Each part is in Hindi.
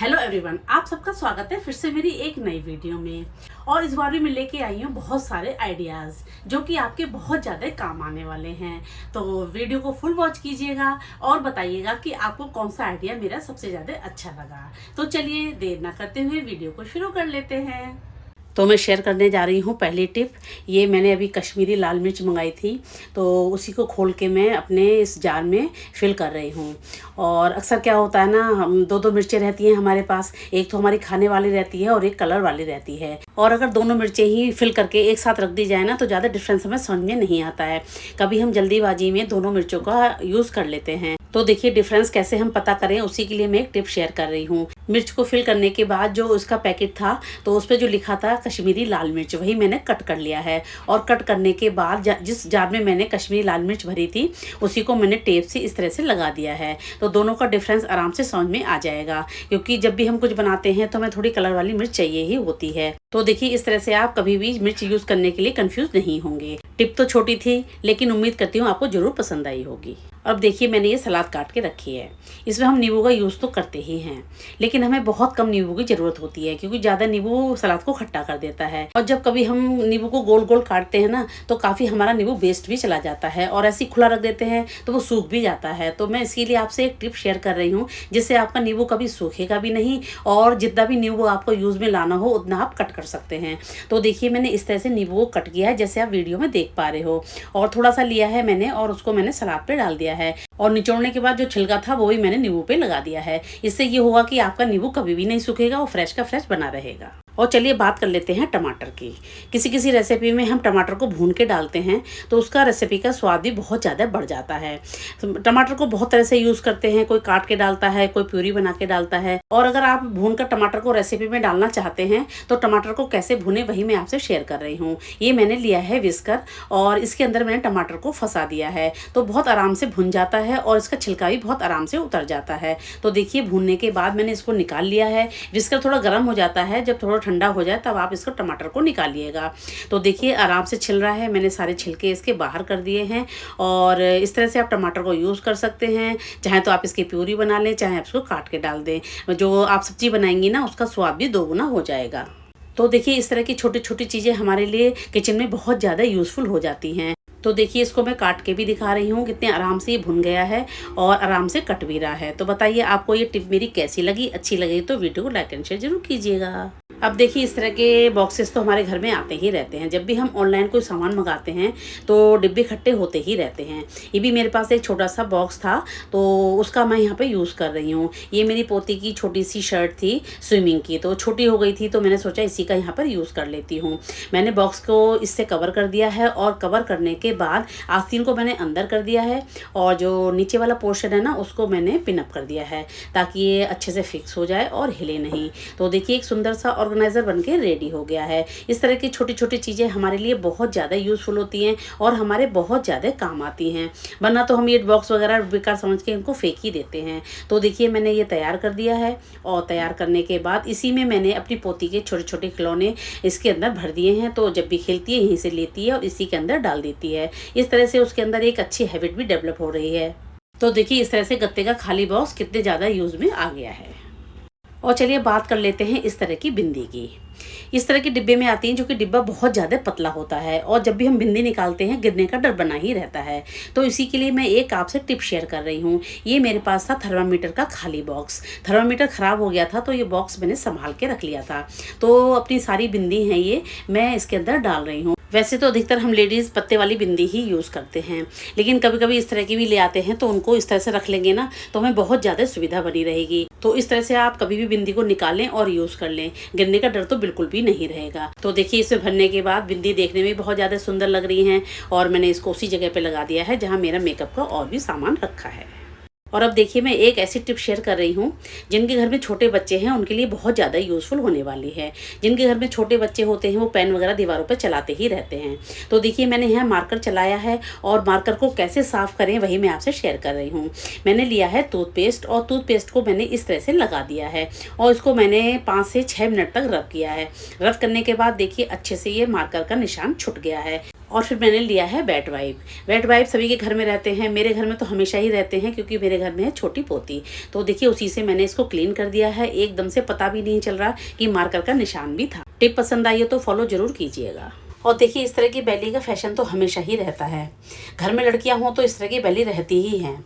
हेलो एवरीवन, आप सबका स्वागत है फिर से मेरी एक नई वीडियो में। और इस बार भी मैं लेके आई हूँ बहुत सारे आइडियाज़ जो कि आपके बहुत ज़्यादा काम आने वाले हैं। तो वीडियो को फुल वॉच कीजिएगा और बताइएगा कि आपको कौन सा आइडिया मेरा सबसे ज़्यादा अच्छा लगा। तो चलिए देर ना करते हुए वीडियो को शुरू कर लेते हैं। तो मैं शेयर करने जा रही हूँ पहली टिप। ये मैंने अभी कश्मीरी लाल मिर्च मंगाई थी, तो उसी को खोल के मैं अपने इस जार में फिल कर रही हूँ। और अक्सर क्या होता है ना, हम दो मिर्चें रहती हैं हमारे पास। एक तो हमारी खाने वाली रहती है और एक कलर वाली रहती है। और अगर दोनों मिर्चें ही फिल करके एक साथ रख दी जाए ना, तो ज़्यादा डिफरेंस हमें समझ में नहीं आता है। कभी हम जल्दीबाजी में दोनों मिर्चों का यूज़ कर लेते हैं। तो देखिए डिफरेंस कैसे हम पता करें, उसी के लिए मैं एक टिप शेयर कर रही हूँ। मिर्च को फिल करने के बाद जो उसका पैकेट था, तो उस पर जो लिखा था कश्मीरी लाल मिर्च, वही मैंने कट कर लिया है। और कट करने के बाद जिस जार में मैंने कश्मीरी लाल मिर्च भरी थी, उसी को मैंने टेप से इस तरह से लगा दिया है। तो दोनों का डिफरेंस आराम से समझ में आ जाएगा, क्योंकि जब भी हम कुछ बनाते हैं तो हमें थोड़ी कलर वाली मिर्च चाहिए ही होती है। तो देखिए इस तरह से आप कभी भी मिर्च यूज़ करने के लिए कंफ्यूज नहीं होंगे। टिप तो छोटी थी, लेकिन उम्मीद करती हूँ आपको जरूर पसंद आई होगी। अब देखिए मैंने ये सलाद काट के रखी है। इसमें हम नींबू का यूज़ तो करते ही हैं, लेकिन हमें बहुत कम नींबू की ज़रूरत होती है, क्योंकि ज़्यादा नींबू सलाद को खट्टा कर देता है। और जब कभी हम नींबू को गोल गोल काटते हैं ना, तो काफ़ी हमारा नींबू वेस्ट भी चला जाता है। और ऐसे ही खुला रख देते हैं तो वो सूख भी जाता है। तो मैं इसके लिए आपसे एक टिप शेयर कर रही हूँ, जिससे आपका नींबू कभी सूखेगा भी नहीं, और जितना भी नींबू आपको यूज़ में लाना हो उतना आप कट कर सकते हैं। तो देखिए मैंने इस तरह से नींबू को कट किया है, जैसे आप वीडियो में देख पा रहे हो। और थोड़ा सा लिया है मैंने, और उसको मैंने सलाद पे डाल दिया है। और निचोड़ने के बाद जो छिलका था वो भी मैंने नींबू पे लगा दिया है। इससे ये होगा कि आपका नींबू कभी भी नहीं सूखेगा और फ्रेश का फ्रेश बना रहेगा। और चलिए बात कर लेते हैं टमाटर की। किसी किसी रेसिपी में हम टमाटर को भून के डालते हैं, तो उसका रेसिपी का स्वाद भी बहुत ज़्यादा बढ़ जाता है। टमाटर को बहुत तरह से यूज़ करते हैं, कोई काट के डालता है, कोई प्यूरी बना के डालता है। और अगर आप भून कर टमाटर को रेसिपी में डालना चाहते हैं, तो टमाटर को कैसे भुने वही मैं आपसे शेयर कर रही हूँ। ये मैंने लिया है विस्कर, और इसके अंदर मैंने टमाटर को फंसा दिया है, तो बहुत आराम से भुन जाता है और इसका छिलका भी बहुत आराम से उतर जाता है। तो देखिए भूनने के बाद मैंने इसको निकाल लिया है। विस्कर थोड़ा गर्म हो जाता है, जब थोड़ा ठंडा हो जाए तब आप इसको टमाटर को निकालिएगा। तो देखिए आराम से छिल रहा है, मैंने सारे छिलके इसके बाहर कर दिए हैं। और इस तरह से आप टमाटर को यूज़ कर सकते हैं। चाहे तो आप इसकी प्यूरी बना लें, चाहे आप इसको काट के डाल दें। जो आप सब्जी बनाएंगी ना, उसका स्वाद भी दोगुना हो जाएगा। तो देखिए इस तरह की छोटी छोटी चीज़ें हमारे लिए किचन में बहुत ज़्यादा यूज़फुल हो जाती हैं। तो देखिए इसको मैं काट के भी दिखा रही हूँ, कितने आराम से ये भुन गया है और आराम से कट भी रहा है। तो बताइए आपको ये टिप मेरी कैसी लगी। अच्छी लगी तो वीडियो को लाइक एंड शेयर जरूर कीजिएगा। अब देखिए इस तरह के बॉक्सेस तो हमारे घर में आते ही रहते हैं। जब भी हम ऑनलाइन कोई सामान मंगाते हैं तो डिब्बे खट्टे होते ही रहते हैं। ये भी मेरे पास एक छोटा सा बॉक्स था, तो उसका मैं यहाँ पे यूज़ कर रही हूँ। ये मेरी पोती की छोटी सी शर्ट थी स्विमिंग की, तो छोटी हो गई थी, तो मैंने सोचा इसी का यहाँ पर यूज़ कर लेती हूँ। मैंने बॉक्स को इससे कवर कर दिया है, और कवर करने के बाद आस्तीन को मैंने अंदर कर दिया है, और जो नीचे वाला पोर्शन है ना, उसको मैंने पिनअप कर दिया है, ताकि ये अच्छे से फिक्स हो जाए और हिले नहीं। तो देखिए एक सुंदर सा ऑर्गेनाइजर बनके रेडी हो गया है। इस तरह की छोटी छोटी चीज़ें हमारे लिए बहुत ज़्यादा यूज़फुल होती हैं और हमारे बहुत ज़्यादा काम आती हैं। वरना तो हम ये बॉक्स वगैरह बेकार समझ के इनको फेंक ही देते हैं। तो देखिए मैंने ये तैयार कर दिया है, और तैयार करने के बाद इसी में मैंने अपनी पोती के छोटे छोटे खिलौने इसके अंदर भर दिए हैं। तो जब भी खेलती है यहीं से लेती है और इसी के अंदर डाल देती है। इस तरह से उसके अंदर एक अच्छी हैबिट भी डेवलप हो रही है। तो देखिए इस तरह से गत्ते का खाली बॉक्स कितने ज़्यादा यूज़ में आ गया है। और चलिए बात कर लेते हैं इस तरह की बिंदी की। इस तरह के डिब्बे में आती हैं, जो कि डिब्बा बहुत ज़्यादा पतला होता है, और जब भी हम बिंदी निकालते हैं गिरने का डर बना ही रहता है। तो इसी के लिए मैं एक आपसे टिप शेयर कर रही हूँ। ये मेरे पास था थर्मामीटर का खाली बॉक्स। थर्मामीटर ख़राब हो गया था, तो ये बॉक्स मैंने संभाल के रख लिया था। तो अपनी सारी बिंदी हैं ये मैं इसके अंदर डाल रही हूँ। वैसे तो अधिकतर हम लेडीज़ पत्ते वाली बिंदी ही यूज़ करते हैं, लेकिन कभी कभी इस तरह की भी ले आते हैं, तो उनको इस तरह से रख लेंगे ना, तो हमें बहुत ज़्यादा सुविधा बनी रहेगी। तो इस तरह से आप कभी भी बिंदी को निकालें और यूज़ कर लें, गिरने का डर तो बिल्कुल भी नहीं रहेगा। तो देखिए इसमें भरने के बाद बिंदी देखने में बहुत ज़्यादा सुंदर लग रही हैं, और मैंने इसको उसी जगह पे लगा दिया है जहाँ मेरा मेकअप का और भी सामान रखा है। और अब देखिए मैं एक ऐसी टिप शेयर कर रही हूँ, जिनके घर में छोटे बच्चे हैं उनके लिए बहुत ज़्यादा यूज़फुल होने वाली है। जिनके घर में छोटे बच्चे होते हैं वो पेन वगैरह दीवारों पर चलाते ही रहते हैं। तो देखिए मैंने यहाँ मार्कर चलाया है, और मार्कर को कैसे साफ़ करें वही मैं आपसे शेयर कर रही हूँ। मैंने लिया है टूथपेस्ट, और टूथपेस्ट को मैंने इस तरह से लगा दिया है, और इसको मैंने 5 से 6 मिनट तक रब किया है। रब करने के बाद देखिए अच्छे से ये मार्कर का निशान छूट गया है। और फिर मैंने लिया है वेट वाइप। वेट वाइप सभी के घर में रहते हैं, मेरे घर में तो हमेशा ही रहते हैं क्योंकि मेरे घर में है छोटी पोती। तो देखिए उसी से मैंने इसको क्लीन कर दिया है, एकदम से पता भी नहीं चल रहा कि मार्कर का निशान भी था। टिप पसंद आई है तो फॉलो जरूर कीजिएगा। और देखिए इस तरह की बैली का फैशन तो हमेशा ही रहता है, घर में लड़कियां हों तो इस तरह की बैली रहती ही हैं।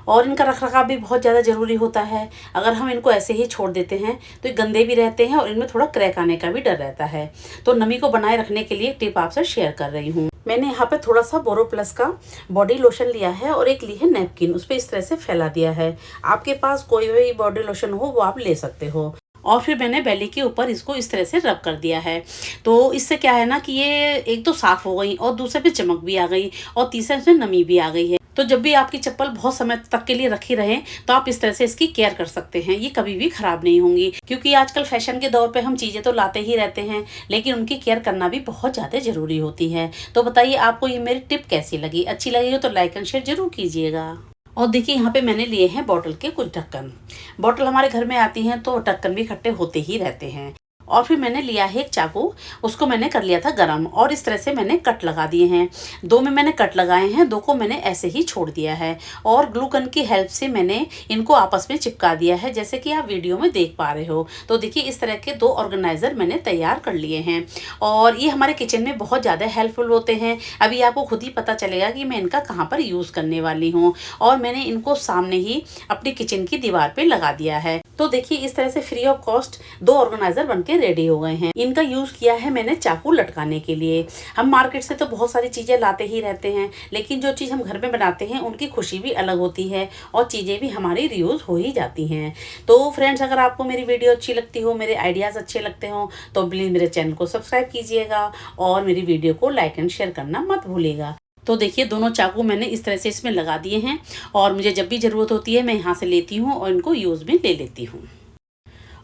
और इनका रखरखाव भी बहुत ज़्यादा ज़रूरी होता है। अगर हम इनको ऐसे ही छोड़ देते हैं तो ये गंदे भी रहते हैं और इनमें थोड़ा क्रैक आने का भी डर रहता है। तो नमी को बनाए रखने के लिए टिप आपसे शेयर कर रही हूँ। मैंने यहाँ पे थोड़ा सा बोरोप्लस का बॉडी लोशन लिया है और एक ली है नैपकिन, उस पर इस तरह से फैला दिया है। आपके पास कोई भी बॉडी लोशन हो वो आप ले सकते हो। और फिर मैंने बेली के ऊपर इसको इस तरह से रब कर दिया है। तो इससे क्या है ना कि ये एक तो साफ हो गई और दूसरे पे चमक भी आ गई और तीसरे इसमें नमी भी आ गई है। तो जब भी आपकी चप्पल बहुत समय तक के लिए रखी रहे तो आप इस तरह से इसकी केयर कर सकते हैं, ये कभी भी खराब नहीं होंगी। क्योंकि आजकल फैशन के दौर पे हम चीज़ें तो लाते ही रहते हैं लेकिन उनकी केयर करना भी बहुत ज़्यादा ज़रूरी होती है। तो बताइए आपको ये मेरी टिप कैसी लगी? अच्छी लगी तो लाइक एंड शेयर जरूर कीजिएगा। और देखिए यहाँ पे मैंने लिए हैं बॉटल के कुछ ढक्कन। बॉटल हमारे घर में आती हैं तो ढक्कन भी इकट्ठे होते ही रहते हैं। और फिर मैंने लिया है एक चाकू, उसको मैंने कर लिया था गरम और इस तरह से मैंने कट लगा दिए हैं। 2 में मैंने कट लगाए हैं, 2 को मैंने ऐसे ही छोड़ दिया है और ग्लू गन की हेल्प से मैंने इनको आपस में चिपका दिया है, जैसे कि आप वीडियो में देख पा रहे हो। तो देखिए इस तरह के 2 ऑर्गेनाइजर मैंने तैयार कर लिए हैं और ये हमारे किचन में बहुत ज़्यादा हेल्पफुल होते हैं। अभी आपको खुद ही पता चलेगा कि मैं इनका कहाँ पर यूज़ करने वाली हूँ। और मैंने इनको सामने ही अपनी किचन की दीवार पर लगा दिया है। तो देखिए इस तरह से फ्री ऑफ कॉस्ट 2 ऑर्गेनाइजर बनके रेडी हो गए हैं। इनका यूज किया है मैंने चाकू लटकाने के लिए। हम मार्केट से तो बहुत सारी चीजें लाते ही रहते हैं लेकिन जो चीज हम घर में बनाते हैं उनकी खुशी भी अलग होती है और चीजें भी हमारी रीयूज हो ही जाती हैं। तो फ्रेंड्स अगर आपको मेरी वीडियो अच्छी लगती हो, मेरे आइडियाज अच्छे लगते हो तो प्लीज मेरे चैनल को सब्सक्राइब कीजिएगा और मेरी वीडियो को लाइक एंड शेयर करना मत भूलिएगा। तो देखिए दोनों चाकू मैंने इस तरह से इसमें लगा दिए हैं और मुझे जब भी ज़रूरत होती है मैं यहाँ से लेती हूँ और इनको यूज़ में ले लेती हूँ।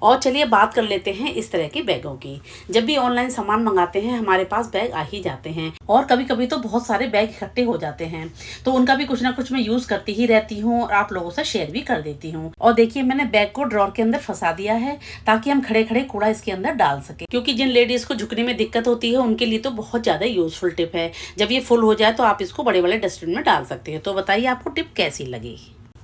और चलिए बात कर लेते हैं इस तरह के बैगों की। जब भी ऑनलाइन सामान मंगाते हैं हमारे पास बैग आ ही जाते हैं और कभी कभी तो बहुत सारे बैग इकट्ठे हो जाते हैं, तो उनका भी कुछ ना कुछ मैं यूज़ करती ही रहती हूँ और आप लोगों से शेयर भी कर देती हूँ। और देखिए मैंने बैग को ड्रॉर के अंदर फंसा दिया है ताकि हम खड़े खड़े कूड़ा इसके अंदर डाल सके, क्योंकि जिन लेडीज़ को झुकने में दिक्कत होती है उनके लिए तो बहुत ज़्यादा यूजफुल टिप है। जब ये फुल हो जाए तो आप इसको बड़े बड़े डस्टबिन में डाल सकते हैं। तो बताइए आपको टिप कैसी लगी?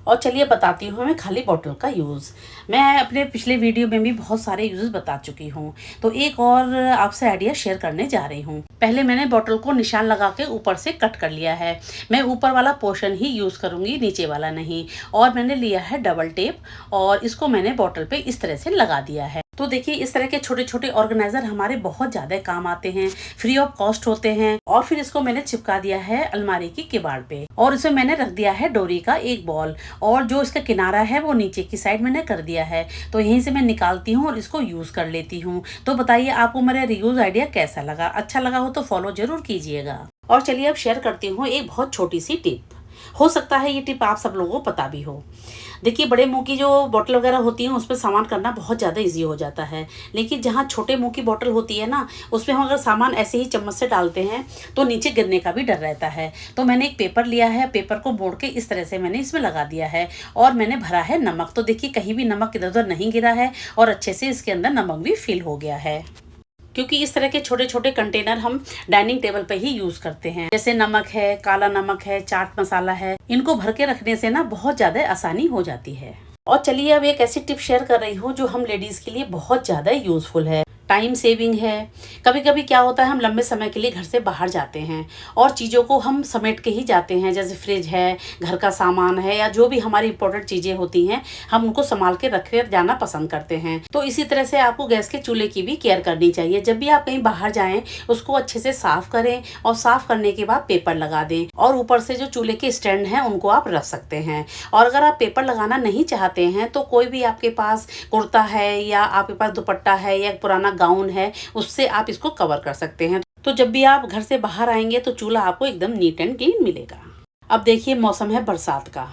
और चलिए बताती हूँ मैं खाली बॉटल का यूज़। मैं अपने पिछले वीडियो में भी बहुत सारे यूज़ बता चुकी हूँ, तो एक और आपसे आइडिया शेयर करने जा रही हूँ। पहले मैंने बॉटल को निशान लगा के ऊपर से कट कर लिया है। मैं ऊपर वाला पोर्शन ही यूज़ करूँगी, नीचे वाला नहीं। और मैंने लिया है डबल टेप और इसको मैंने बॉटल पे इस तरह से लगा दिया है। तो देखिए इस तरह के छोटे छोटे ऑर्गेनाइजर हमारे बहुत ज़्यादा काम आते हैं, फ्री ऑफ कॉस्ट होते हैं। और फिर इसको मैंने चिपका दिया है अलमारी की किवाड़ पे और इसमें मैंने रख दिया है डोरी का एक बॉल और जो इसका किनारा है वो नीचे की साइड मैंने कर दिया है। तो यहीं से मैं निकालती हूँ और इसको यूज़ कर लेती हूँ। तो बताइए आपको मेरा रीयूज आइडिया कैसा लगा? अच्छा लगा हो तो फॉलो जरूर कीजिएगा। और चलिए अब शेयर करती हूँ एक बहुत छोटी सी टिप। हो सकता है ये टिप आप सब लोगों को पता भी हो। देखिए बड़े मुंह की जो बोतल वगैरह होती है उस पर सामान करना बहुत ज़्यादा इजी हो जाता है, लेकिन जहाँ छोटे मुंह की बोतल होती है ना उसमें हम अगर सामान ऐसे ही चम्मच से डालते हैं तो नीचे गिरने का भी डर रहता है। तो मैंने एक पेपर लिया है, पेपर को मोड़ के इस तरह से मैंने इसमें लगा दिया है और मैंने भरा है नमक। तो देखिए कहीं भी नमक इधर उधर नहीं गिरा है और अच्छे से इसके अंदर नमक भी फिल हो गया है, क्योंकि इस तरह के छोटे छोटे कंटेनर हम डाइनिंग टेबल पे ही यूज करते हैं। जैसे नमक है, काला नमक है, चाट मसाला है, इनको भर के रखने से ना बहुत ज्यादा आसानी हो जाती है। और चलिए अब एक ऐसी टिप शेयर कर रही हूँ जो हम लेडीज के लिए बहुत ज्यादा यूजफुल है, टाइम सेविंग है। कभी कभी क्या होता है हम लंबे समय के लिए घर से बाहर जाते हैं और चीज़ों को हम समेट के ही जाते हैं, जैसे फ्रिज है, घर का सामान है या जो भी हमारी इंपॉर्टेंट चीज़ें होती हैं हम उनको संभाल के रख कर जाना पसंद करते हैं। तो इसी तरह से आपको गैस के चूल्हे की भी केयर करनी चाहिए। जब भी आप कहीं बाहर जाएं उसको अच्छे से साफ करें और साफ करने के बाद पेपर लगा दें और ऊपर से जो चूल्हे के स्टैंड हैं उनको आप रख सकते हैं। और अगर आप पेपर लगाना नहीं चाहते हैं तो कोई भी आपके पास कुर्ता है या आपके पास दुपट्टा है या पुराना गाउन है उससे आप इसको कवर कर सकते हैं। तो जब भी आप घर से बाहर आएंगे तो चूल्हा आपको एकदम नीट एंड क्लीन मिलेगा। अब देखिए मौसम है बरसात का।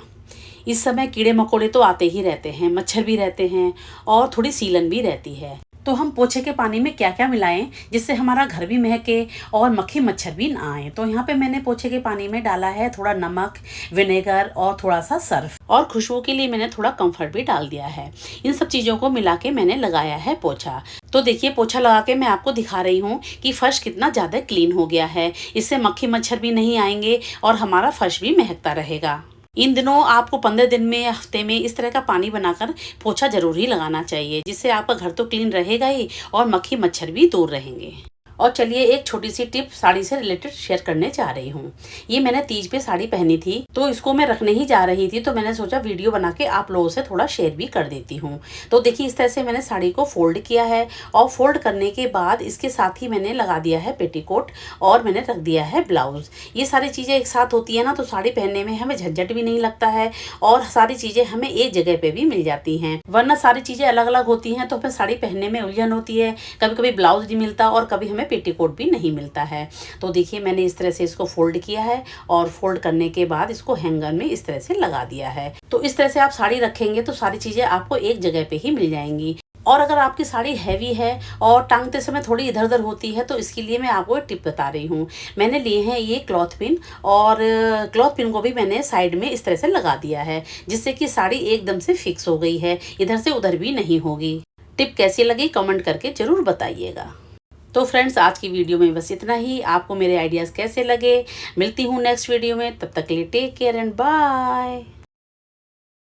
इस समय कीड़े मकोड़े तो आते ही रहते हैं, मच्छर भी रहते हैं और थोड़ी सीलन भी रहती है। तो हम पोछे के पानी में क्या क्या मिलाएं जिससे हमारा घर भी महके और मक्खी मच्छर भी ना आए। तो यहाँ पे मैंने पोछे के पानी में डाला है थोड़ा नमक, विनेगर और थोड़ा सा सर्फ, और खुशबू के लिए मैंने थोड़ा कम्फर्ट भी डाल दिया है। इन सब चीज़ों को मिला के मैंने लगाया है पोछा। तो देखिए पोछा लगा के मैं आपको दिखा रही हूँ कि फर्श कितना ज़्यादा क्लीन हो गया है। इससे मक्खी मच्छर भी नहीं आएंगे और हमारा फर्श भी महकता रहेगा। इन दिनों आपको 15 दिन में, हफ्ते में इस तरह का पानी बनाकर पोछा जरूर ही लगाना चाहिए, जिससे आपका घर तो क्लीन रहेगा ही और मक्खी मच्छर भी दूर रहेंगे। और चलिए एक छोटी सी टिप साड़ी से रिलेटेड शेयर करने जा रही हूँ। ये मैंने तीज पे साड़ी पहनी थी, तो इसको मैं रखने ही जा रही थी, तो मैंने सोचा वीडियो बना के आप लोगों से थोड़ा शेयर भी कर देती हूँ। तो देखिए इस तरह से मैंने साड़ी को फोल्ड किया है और फोल्ड करने के बाद इसके साथ ही मैंने लगा दिया है पेटीकोट और मैंने रख दिया है ब्लाउज। ये सारी चीज़ें एक साथ होती है ना, तो साड़ी पहनने में हमें झंझट भी नहीं लगता है और सारी चीज़ें हमें एक जगह पे भी मिल जाती हैं। वरना सारी चीज़ें अलग अलग होती हैं तो हमें साड़ी पहनने में उलझन होती है, कभी कभी ब्लाउज नहीं मिलता और कभी हमें पेटीकोट भी नहीं मिलता है। तो देखिए मैंने इस तरह से इसको फोल्ड किया है और फोल्ड करने के बाद इसको हैंगर में इस तरह से लगा दिया है। तो इस तरह से आप साड़ी रखेंगे तो सारी चीज़ें आपको एक जगह पे ही मिल जाएंगी। और अगर आपकी साड़ी हैवी है और टांगते समय थोड़ी इधर उधर होती है, तो इसके लिए मैं आपको एक टिप बता रही हूँ। मैंने लिए हैं ये क्लॉथ पिन, और क्लॉथ पिन को भी मैंने साइड में इस तरह से लगा दिया है, जिससे कि साड़ी एकदम से फिक्स हो गई है, इधर से उधर भी नहीं होगी। टिप कैसी लगी कमेंट करके जरूर बताइएगा। तो फ्रेंड्स आज की वीडियो में बस इतना ही। आपको मेरे आइडियाज़ कैसे लगे? मिलती हूँ नेक्स्ट वीडियो में, तब तक के लिए टेक केयर एंड बाय।